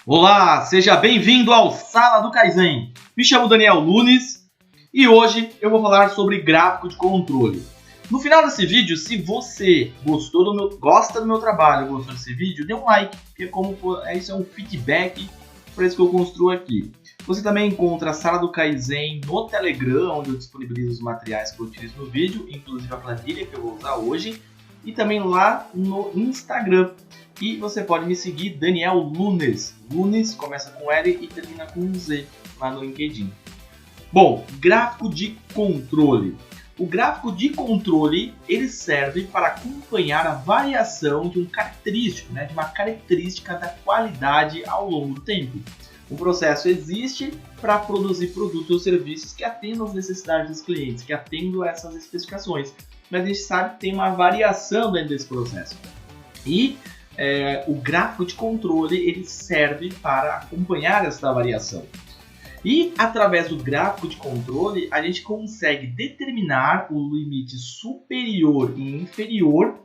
Olá, seja bem-vindo ao Sala do Kaizen. Me chamo Daniel Nunes e hoje eu vou falar sobre gráfico de controle. No final desse vídeo, se você gosta do meu trabalho, gostou desse vídeo, dê um like, porque isso é um feedback para isso que eu construo aqui. Você também encontra a Sala do Kaizen no Telegram, onde eu disponibilizo os materiais que eu utilizo no vídeo, inclusive a planilha que eu vou usar hoje, e também lá no Instagram. E você pode me seguir, Daniel Nunes. Nunes começa com L e termina com Z lá no LinkedIn. Bom, gráfico de controle. O gráfico de controle ele serve para acompanhar a variação de de uma característica da qualidade ao longo do tempo. O processo existe para produzir produtos ou serviços que atendam às necessidades dos clientes, que atendam a essas especificações. Mas a gente sabe que tem uma variação dentro desse processo. E o gráfico de controle ele serve para acompanhar essa variação. E através do gráfico de controle a gente consegue determinar o limite superior e inferior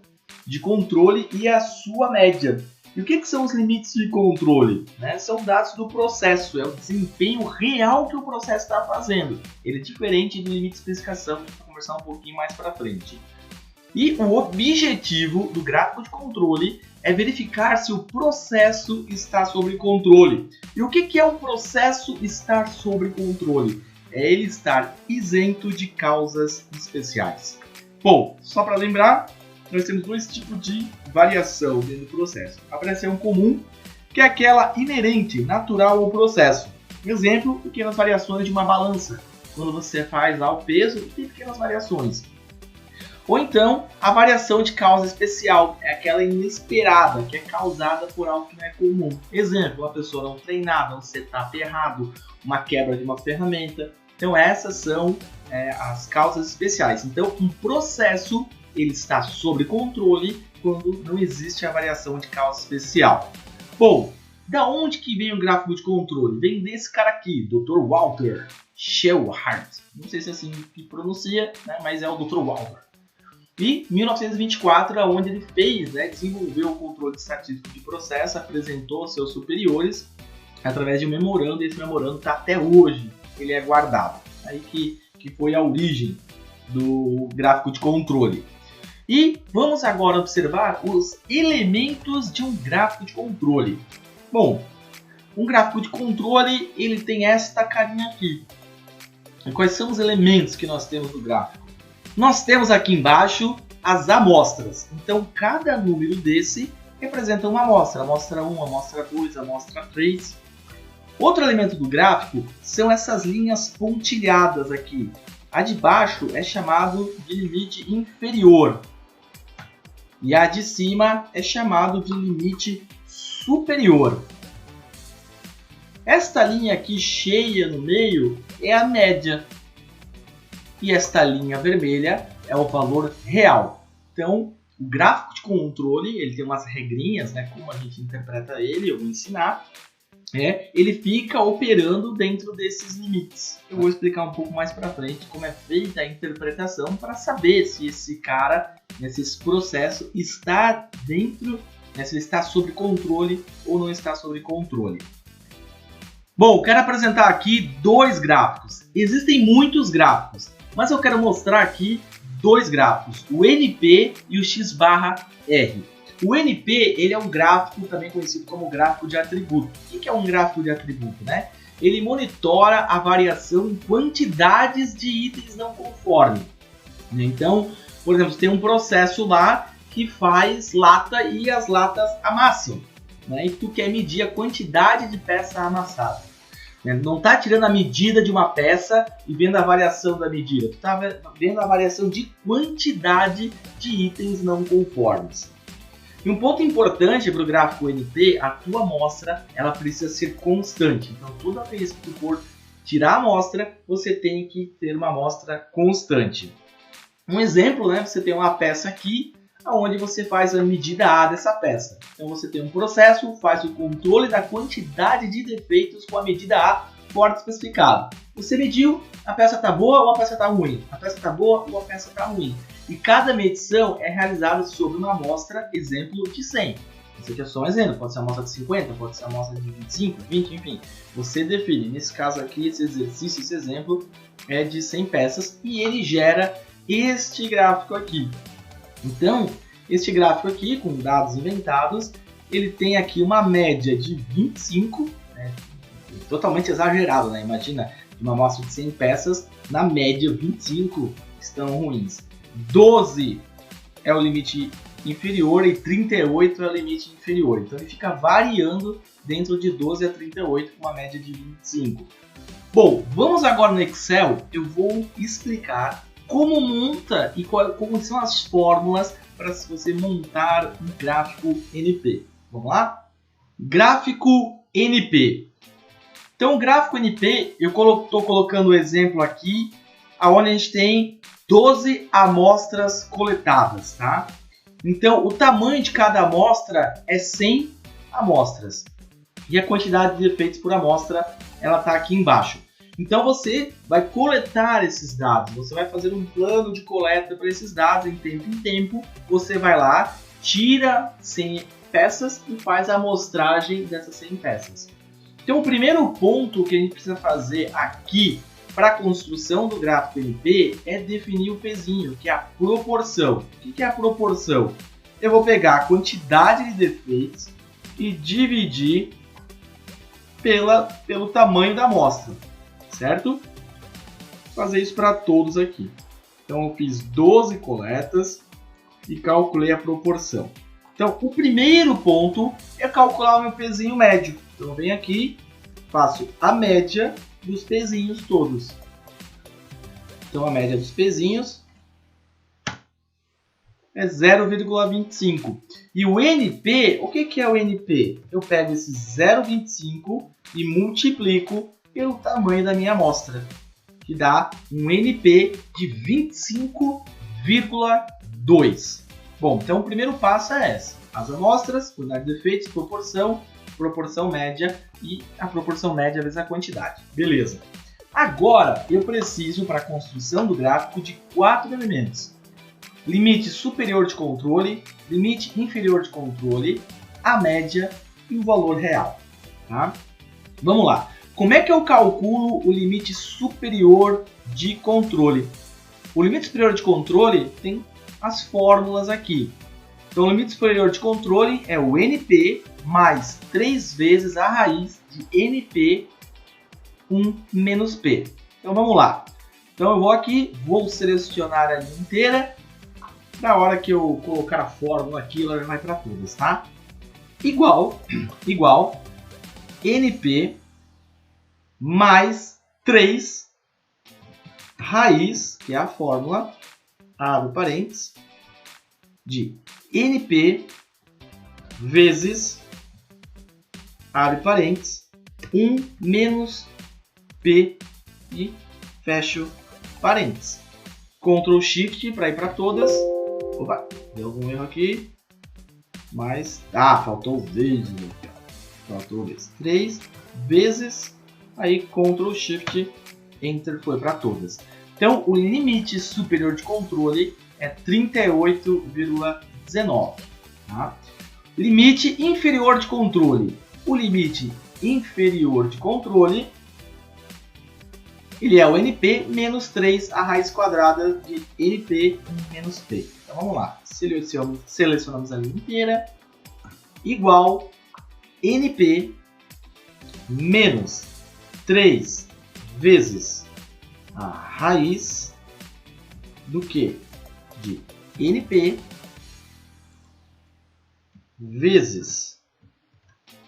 de controle e a sua média. E o que são os limites de controle? São dados do processo, é o desempenho real que o processo está fazendo. Ele é diferente do limite de especificação, que eu vou conversar um pouquinho mais para frente. E o objetivo do gráfico de controle é verificar se o processo está sob controle. E o que é um processo estar sob controle? É ele estar isento de causas especiais. Bom, só para lembrar, nós temos dois tipos de variação dentro do processo. A variação comum, que é aquela inerente, natural ao processo. Exemplo, pequenas variações de uma balança. Quando você faz lá o peso, tem pequenas variações. Ou então, a variação de causa especial, é aquela inesperada, que é causada por algo que não é comum. Exemplo, uma pessoa não treinada, um setup errado, uma quebra de uma ferramenta. Então, essas são as causas especiais. Então, um processo ele está sob controle quando não existe a variação de causa especial. Bom, da onde que vem o gráfico de controle? Vem desse cara aqui, Dr. Walter Shewhart. Não sei se é assim que pronuncia, mas é o Dr. Walter. E 1924, onde ele desenvolveu o controle estatístico de processo, apresentou aos seus superiores através de um memorando, e esse memorando está até hoje, ele é guardado. Aí que foi a origem do gráfico de controle. E vamos agora observar os elementos de um gráfico de controle. Bom, um gráfico de controle ele tem esta carinha aqui. E quais são os elementos que nós temos no gráfico? Nós temos aqui embaixo as amostras. Então, cada número desse representa uma amostra. Amostra 1, amostra 2, amostra 3. Outro elemento do gráfico são essas linhas pontilhadas aqui. A de baixo é chamado de limite inferior. E a de cima é chamado de limite superior. Esta linha aqui cheia no meio é a média. E esta linha vermelha é o valor real. Então, o gráfico de controle, ele tem umas regrinhas, como a gente interpreta ele, eu vou ensinar. Ele fica operando dentro desses limites. Eu vou explicar um pouco mais para frente como é feita a interpretação para saber se esse esse processo está dentro, se ele está sob controle ou não está sob controle. Bom, quero apresentar aqui dois gráficos. Existem muitos gráficos, mas eu quero mostrar aqui dois gráficos, o NP e o X/R. O NP ele é um gráfico também conhecido como gráfico de atributo. O que é um gráfico de atributo? Ele monitora a variação em quantidades de itens não conforme. Então, por exemplo, tem um processo lá que faz lata e as latas amassam. E tu quer medir a quantidade de peça amassada. Não está tirando a medida de uma peça e vendo a variação da medida. Tu está vendo a variação de quantidade de itens não conformes. E um ponto importante para o gráfico NP, a tua amostra ela precisa ser constante. Então, toda vez que tu for tirar a amostra, você tem que ter uma amostra constante. Um exemplo, você tem uma peça aqui, onde você faz a medida A dessa peça. Então você tem um processo, faz o controle da quantidade de defeitos com a medida A forte especificada. Você mediu, a peça está boa ou a peça está ruim? A peça está boa ou a peça está ruim? E cada medição é realizada sobre uma amostra, exemplo, de 100. Esse aqui é só um exemplo, pode ser uma amostra de 50, pode ser uma amostra de 25, 20, enfim. Você define. Nesse caso aqui, esse exercício, esse exemplo é de 100 peças e ele gera este gráfico aqui. Então, este gráfico aqui, com dados inventados, ele tem aqui uma média de 25, né? Totalmente exagerado, né? Imagina, de uma amostra de 100 peças, na média 25 estão ruins. 12 é o limite inferior e 38 é o limite inferior. Então ele fica variando dentro de 12 a 38 com uma média de 25. Bom, vamos agora no Excel, eu vou explicar como monta e como são as fórmulas para você montar um gráfico NP. Vamos lá? Gráfico NP. Então o gráfico NP, eu estou colocando o exemplo aqui, onde a gente tem 12 amostras coletadas, tá? Então, o tamanho de cada amostra é 100 amostras. E a quantidade de defeitos por amostra, ela está aqui embaixo. Então, você vai coletar esses dados. Você vai fazer um plano de coleta para esses dados em tempo. Você vai lá, tira 100 peças e faz a amostragem dessas 100 peças. Então, o primeiro ponto que a gente precisa fazer aqui para a construção do gráfico NP é definir o pezinho, que é a proporção. O que é a proporção? Eu vou pegar a quantidade de defeitos e dividir pelo tamanho da amostra, certo? Vou fazer isso para todos aqui. Então eu fiz 12 coletas e calculei a proporção. Então o primeiro ponto é calcular o meu pezinho médio. Então eu venho aqui, faço a média dos pezinhos todos. Então a média dos pezinhos é 0,25. E o NP, o que é o NP? Eu pego esse 0,25 e multiplico pelo tamanho da minha amostra, que dá um NP de 25,2. Bom, então o primeiro passo é esse. As amostras, quantidade de defeitos, proporção média e a proporção média vezes a quantidade. Beleza. Agora eu preciso, para a construção do gráfico, de 4 elementos. Limite superior de controle, limite inferior de controle, a média e o valor real. Tá? Vamos lá. Como é que eu calculo o limite superior de controle? O limite superior de controle tem as fórmulas aqui. Então o limite superior de controle é o NP mais 3 vezes a raiz de NP 1 menos P. Então vamos lá. Então eu vou aqui, vou selecionar a linha inteira. Na hora que eu colocar a fórmula aqui, ela vai para todas, tá? Igual NP mais 3 raiz, que é a fórmula, abre parênteses, de NP vezes, abre parênteses, 1 menos P e fecho parênteses. Ctrl Shift para ir para todas. Opa, deu algum erro aqui. Mas, faltou vezes. Faltou vezes. 3 vezes. Aí Ctrl Shift Enter foi para todas. Então, o limite superior de controle é 38,19. Tá? Limite inferior de controle. O limite inferior de controle, ele é o NP menos 3 a raiz quadrada de NP menos P. Então vamos lá. Selecionamos a linha inteira. Igual NP menos 3 vezes a raiz do que? De NP vezes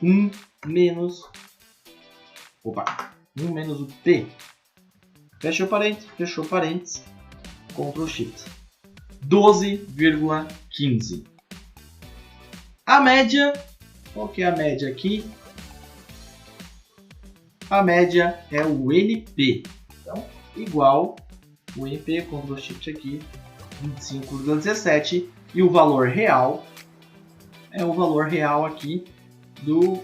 1 menos o P. Fechou parênteses, Ctrl Shift. 12,15. A média, qual que é a média aqui? A média é o NP. Então, igual o NP, Ctrl Shift aqui, 25,17. E o valor real é o valor real aqui do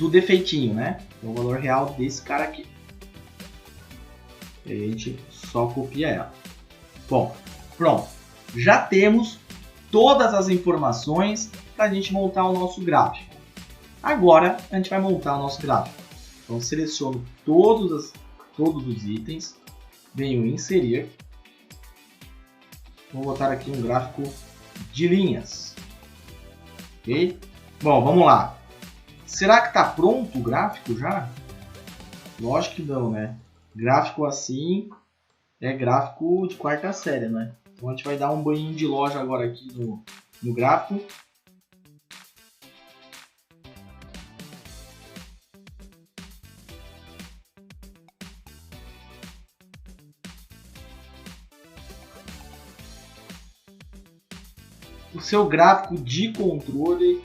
defeitinho, né? É o valor real desse cara aqui. E a gente só copia ela. Bom, pronto. Já temos todas as informações para a gente montar o nosso gráfico. Agora a gente vai montar o nosso gráfico. Então seleciono todos os itens, venho em inserir, vou botar aqui um gráfico de linhas, ok? Bom, vamos lá. Será que está pronto o gráfico já? Lógico que não, né? Gráfico assim é gráfico de quarta série, né? Então a gente vai dar um banho de loja agora aqui no gráfico. O seu gráfico de controle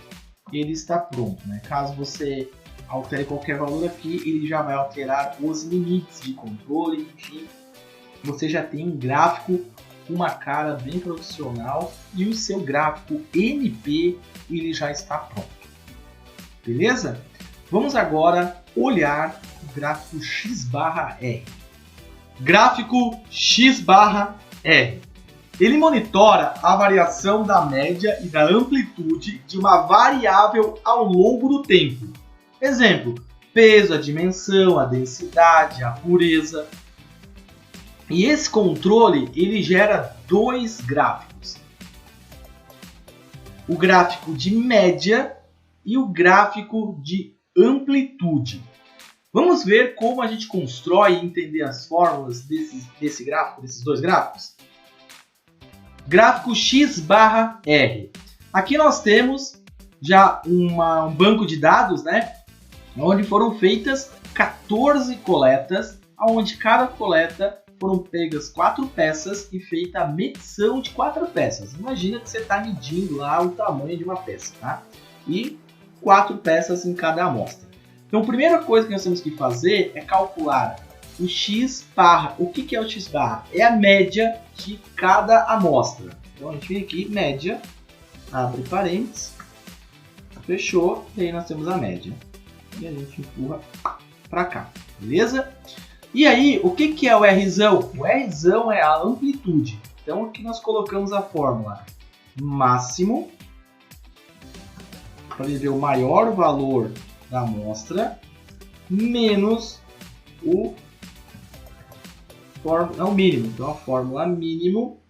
ele está pronto, né? Caso você altere qualquer valor aqui, ele já vai alterar os limites de controle, enfim. Você já tem um gráfico com uma cara bem profissional e o seu gráfico NP ele já está pronto. Beleza? Vamos agora olhar o gráfico X/R. Gráfico X/R. Ele monitora a variação da média e da amplitude de uma variável ao longo do tempo. Exemplo, peso, a dimensão, a densidade, a pureza. E esse controle ele gera dois gráficos. O gráfico de média e o gráfico de amplitude. Vamos ver como a gente constrói e entender as fórmulas desse gráfico, desses dois gráficos? Gráfico X/R. Aqui nós temos já um banco de dados, né? Onde foram feitas 14 coletas, onde cada coleta foram pegas 4 peças e feita a medição de 4 peças. Imagina que você está medindo lá o tamanho de uma peça, tá? E 4 peças em cada amostra. Então, a primeira coisa que nós temos que fazer é calcular o X/. O que é o X/? É a média de cada amostra. Então, a gente vem aqui, média, abre parênteses, fechou, e aí nós temos a média. E a gente empurra para cá, beleza? E aí, o que é o Rzão? O Rzão é a amplitude. Então, aqui nós colocamos a fórmula máximo, para ele ver o maior valor da amostra, menos o mínimo. Então, a fórmula mínimo,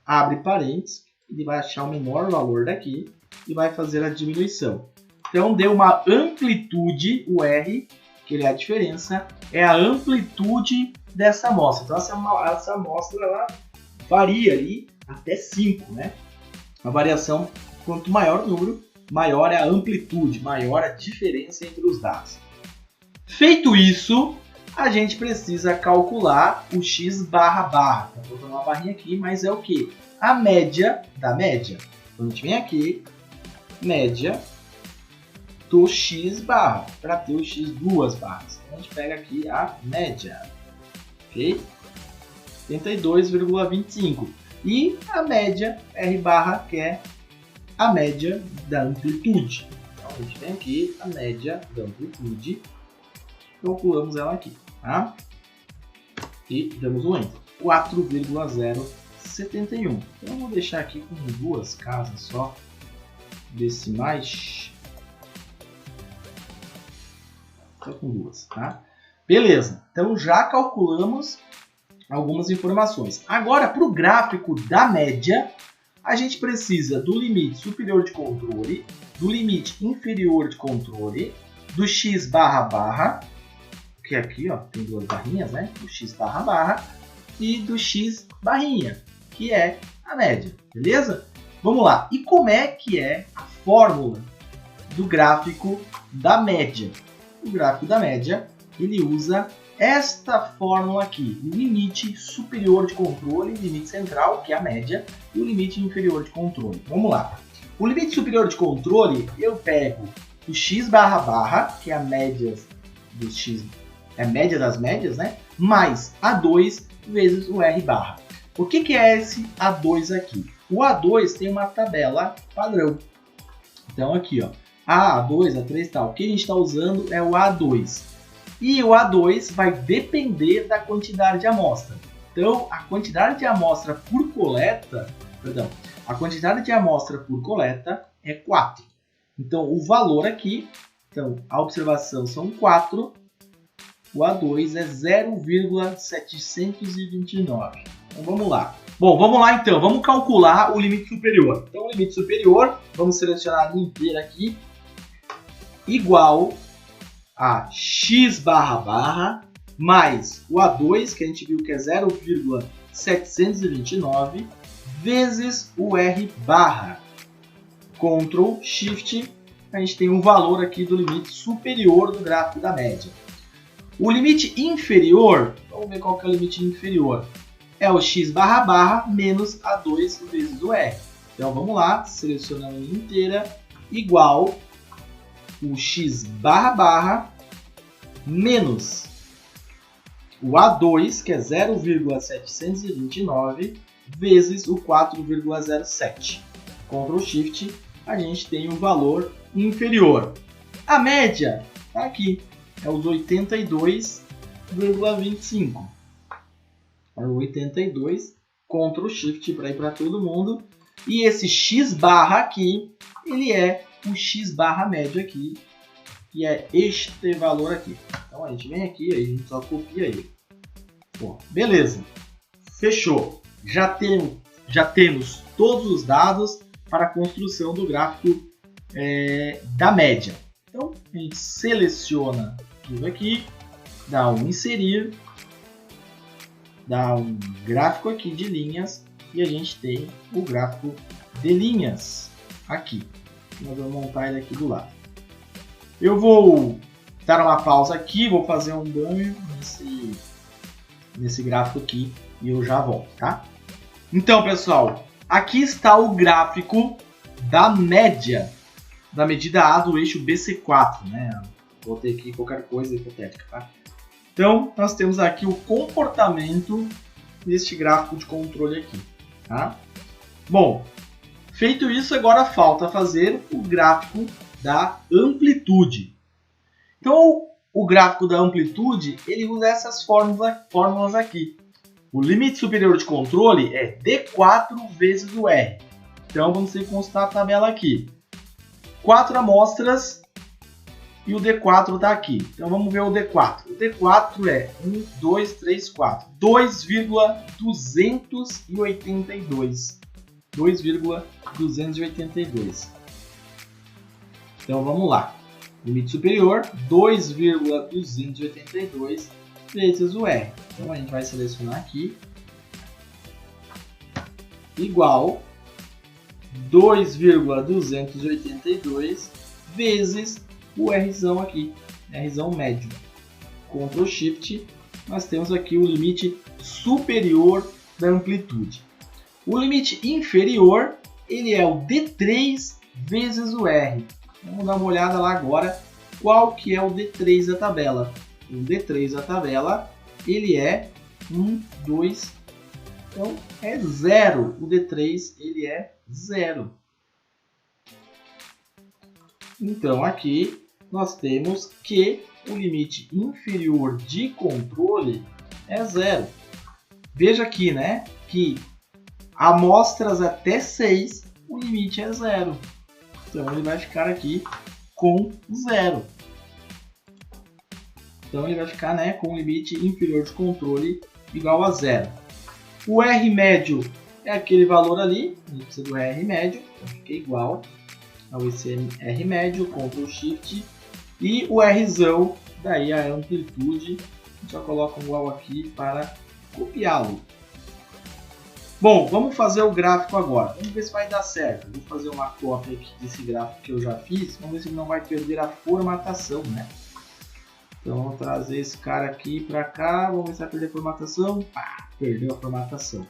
abre parênteses, ele vai achar o menor valor daqui e vai fazer a diminuição. Então, deu uma amplitude, o R, que ele é a diferença, é a amplitude dessa amostra. Então, essa amostra ela varia ali até 5, né? A variação, quanto maior o número, maior é a amplitude, maior a diferença entre os dados. Feito isso, a gente precisa calcular o X/barra. Estou colocando uma barrinha aqui, mas é o que? A média da média. Então, a gente vem aqui, média do X/, para ter o X duas barras. Então, a gente pega aqui a média, ok? 72,25. E a média R/, que é a média da amplitude. Então, a gente vem aqui, a média da amplitude, calculamos ela aqui, tá? E damos um enter. 4,071. Então, eu vou deixar aqui com duas casas só, decimais. Só com duas, tá? Beleza, então já calculamos algumas informações. Agora, para o gráfico da média, a gente precisa do limite superior de controle, do limite inferior de controle, do X/barra, que aqui ó, tem duas barrinhas, né? Do X/barra e do X barrinha, que é a média, beleza? Vamos lá, e como é que é a fórmula do gráfico da média? O gráfico da média, ele usa esta fórmula aqui, o limite superior de controle, limite central, que é a média, e o limite inferior de controle. Vamos lá. O limite superior de controle, eu pego o X/barra, que é a média dos X, é a média das médias, né? Mais A2 vezes o R/. O que é esse A2 aqui? O A2 tem uma tabela padrão. Então aqui, ó, A2, A3 e tal. O que a gente está usando é o A2. E o A2 vai depender da quantidade de amostra. Então, a quantidade de amostra por coleta, A quantidade de amostra por coleta é 4. Então, o valor aqui, então, a observação são 4, o A2 é 0,729. Então, vamos lá. Bom, vamos lá então, vamos calcular o limite superior. Então, o limite superior, vamos selecionar a linha inteira aqui, igual a x barra mais o A2, que a gente viu que é 0,729, vezes o R barra. Ctrl, Shift, a gente tem um valor aqui do limite superior do gráfico da média. O limite inferior, vamos ver qual que é o limite inferior. É o x barra menos A2 vezes o R. Então vamos lá, selecionando a linha inteira, igual o x barra menos o A2, que é 0,729, vezes o 4,07. Ctrl Shift, a gente tem um valor inferior. A média está aqui, é os 82,25. É o 82, Ctrl Shift para ir para todo mundo. E esse x barra aqui, ele é o x barra médio aqui, que é este valor aqui. Então a gente vem aqui, aí a gente só copia ele. Bom, beleza, fechou. Já temos todos os dados para a construção do gráfico da média. Então a gente seleciona tudo aqui, dá um inserir, dá um gráfico aqui de linhas e a gente tem o gráfico de linhas aqui. Nós vamos montar ele aqui do lado. Eu vou dar uma pausa aqui, vou fazer um banho nesse gráfico aqui e eu já volto, tá? Então, pessoal, aqui está o gráfico da média, da medida A do eixo BC4, né? Botei aqui qualquer coisa hipotética, tá? Então, nós temos aqui o comportamento deste gráfico de controle aqui, tá? Bom, feito isso, agora falta fazer o gráfico da amplitude. Então, o gráfico da amplitude, ele usa essas fórmulas aqui. O limite superior de controle é D4 vezes o R. Então, vamos consultar a tabela aqui. 4 amostras e o D4 está aqui. Então, vamos ver o D4. O D4 é 1, 2, 3, 4. 2,282. 2,282. Então, vamos lá. Limite superior, 2,282 vezes o R. Então, a gente vai selecionar aqui. Igual 2,282 vezes o Rzão aqui. Rzão médio. Ctrl Shift. Nós temos aqui o limite superior da amplitude. O limite inferior, ele é o D3 vezes o R. Vamos dar uma olhada lá agora qual que é o D3 da tabela. O D3 da tabela, ele é 1, 2, então é 0. O D3, ele é 0. Então aqui nós temos que o limite inferior de controle é 0. Veja aqui, né, que amostras até 6, o limite é 0. Então, ele vai ficar aqui com 0. Então, ele vai ficar, né, com o limite inferior de controle igual a 0. O R médio é aquele valor ali. A gente precisa do R médio. Então, fica igual ao esse R médio. Ctrl Shift. E o Rzão, daí a amplitude. A gente só coloca um igual aqui para copiá-lo. Bom, vamos fazer o gráfico agora. Vamos ver se vai dar certo. Vou fazer uma cópia aqui desse gráfico que eu já fiz. Vamos ver se ele não vai perder a formatação, né? Então, vou trazer esse cara aqui para cá. Vamos ver se vai perder a formatação. Pá, perdeu a formatação.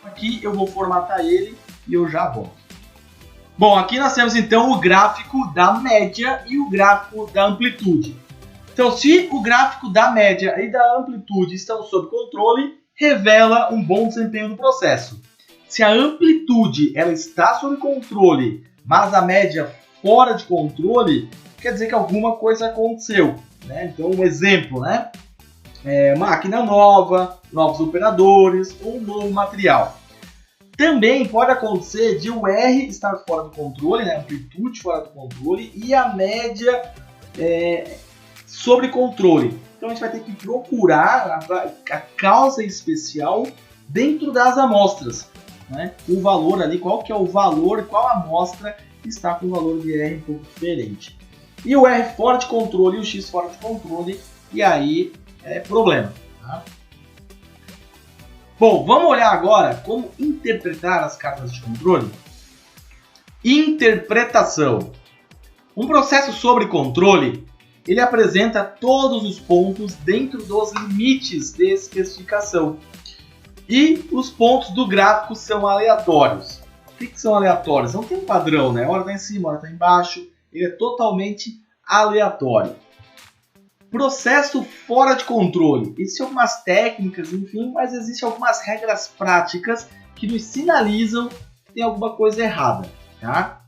Aqui eu vou formatar ele e eu já volto. Bom, aqui nós temos então o gráfico da média e o gráfico da amplitude. Então, se o gráfico da média e da amplitude estão sob controle, revela um bom desempenho do processo. Se a amplitude ela está sob controle, mas a média fora de controle, quer dizer que alguma coisa aconteceu, né? Então, um exemplo, né? Máquina nova, novos operadores ou um novo material. Também pode acontecer de o R estar fora do controle, né? A amplitude fora do controle e a média sobre controle. Então a gente vai ter que procurar a causa especial dentro das amostras, né? O valor ali, qual que é o valor, qual amostra está com o valor de R um pouco diferente. E o R fora de controle e o X fora de controle, e aí é problema. Tá? Bom, vamos olhar agora como interpretar as cartas de controle. Interpretação. Um processo sobre controle, ele apresenta todos os pontos dentro dos limites de especificação. E os pontos do gráfico são aleatórios. O que são aleatórios? Não tem um padrão, né? Hora está em cima, hora está embaixo. Ele é totalmente aleatório. Processo fora de controle. Existem algumas técnicas, enfim, mas existem algumas regras práticas que nos sinalizam que tem alguma coisa errada. Tá?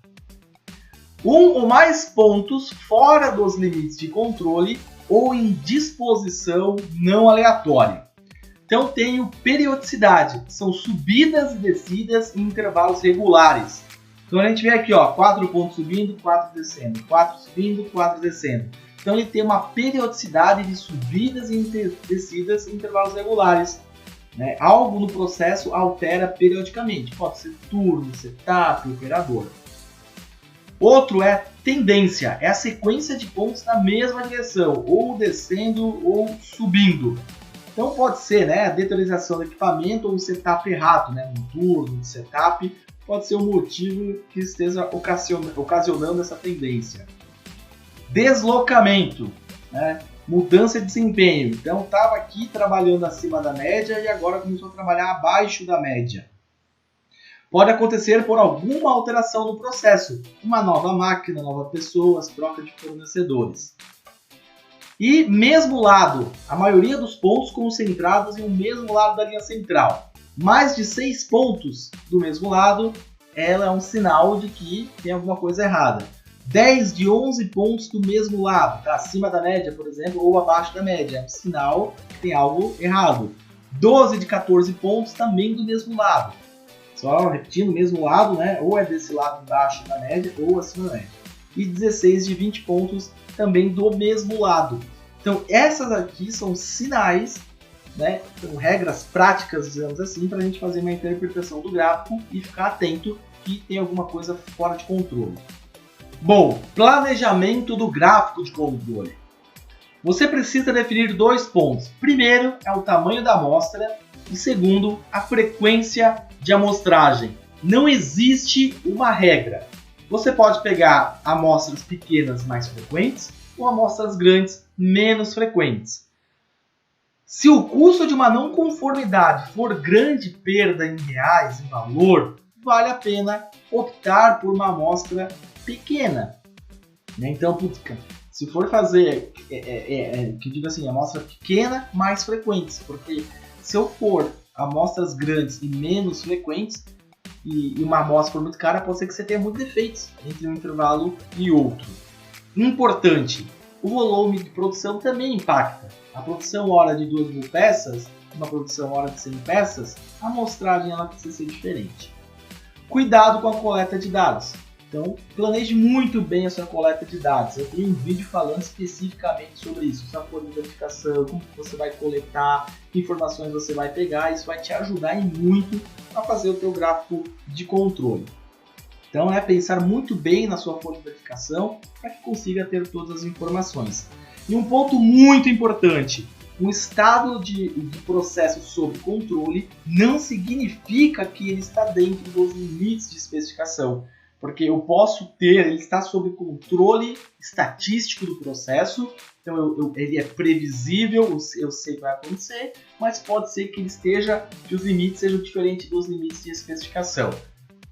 Um ou mais pontos fora dos limites de controle ou em disposição não aleatória. Então tenho periodicidade, são subidas e descidas em intervalos regulares. Então a gente vê aqui, ó, 4 pontos subindo, 4 descendo, 4 subindo, 4 descendo. Então ele tem uma periodicidade de subidas e descidas em intervalos regulares. Né? Algo no processo altera periodicamente, pode ser turno, setup, operador. Outro é tendência, é a sequência de pontos na mesma direção, ou descendo ou subindo. Então pode ser, né, a deterioração do equipamento ou um setup errado, né, um turno, um setup, pode ser o motivo que esteja ocasionando essa tendência. Deslocamento, né, mudança de desempenho. Então estava aqui trabalhando acima da média e agora começou a trabalhar abaixo da média. Pode acontecer por alguma alteração no processo, uma nova máquina, nova pessoas, troca de fornecedores. E mesmo lado, a maioria dos pontos concentrados em um mesmo lado da linha central. Mais de 6 pontos do mesmo lado, ela é um sinal de que tem alguma coisa errada. 10 de 11 pontos do mesmo lado, tá acima da média, por exemplo, ou abaixo da média, é um sinal que tem algo errado. 12 de 14 pontos também do mesmo lado. Só repetindo, o mesmo lado, né? Ou é desse lado embaixo da média ou acima da média. E 16 de 20 pontos também do mesmo lado. Então essas aqui são sinais, né? São regras práticas, digamos assim, para a gente fazer uma interpretação do gráfico e ficar atento que tem alguma coisa fora de controle. Bom, planejamento do gráfico de controle. Você precisa definir 2 pontos. Primeiro é o tamanho da amostra e segundo, a frequência de amostragem. Não existe uma regra. Você pode pegar amostras pequenas mais frequentes ou amostras grandes menos frequentes. Se o custo de uma não conformidade for grande perda em reais, em valor, vale a pena optar por uma amostra pequena. Então, se for fazer, que digo assim, amostra pequena mais frequentes, porque se eu for amostras grandes e menos frequentes, e uma amostra for muito cara, pode ser que você tenha muitos defeitos entre um intervalo e outro. Importante, o volume de produção também impacta. A produção hora de 2.000 peças, uma produção hora de 100 peças, a amostragem ela precisa ser diferente. Cuidado com a coleta de dados. Então, planeje muito bem a sua coleta de dados. Eu tenho um vídeo falando especificamente sobre isso. Sua folha de verificação, como você vai coletar, que informações você vai pegar. Isso vai te ajudar muito a fazer o teu gráfico de controle. Então, é pensar muito bem na sua folha de verificação para que consiga ter todas as informações. E um ponto muito importante. O estado de processo sob controle não significa que ele está dentro dos limites de especificação. Porque eu posso ter, ele está sob controle estatístico do processo, então ele é previsível, eu sei o que vai acontecer, mas pode ser que ele esteja, que os limites sejam diferentes dos limites de especificação.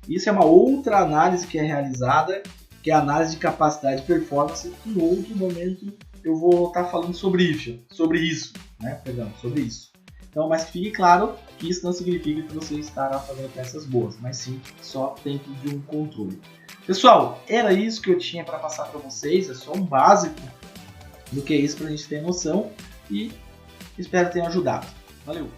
Isso é uma outra análise que é realizada, que é a análise de capacidade e performance, que em outro momento eu vou estar falando sobre isso. Então, mas fique claro que isso não significa que você estará fazendo peças boas, mas sim só dentro de um controle. Pessoal, era isso que eu tinha para passar para vocês, é só um básico do que é isso para a gente ter noção e espero que tenha ajudado. Valeu!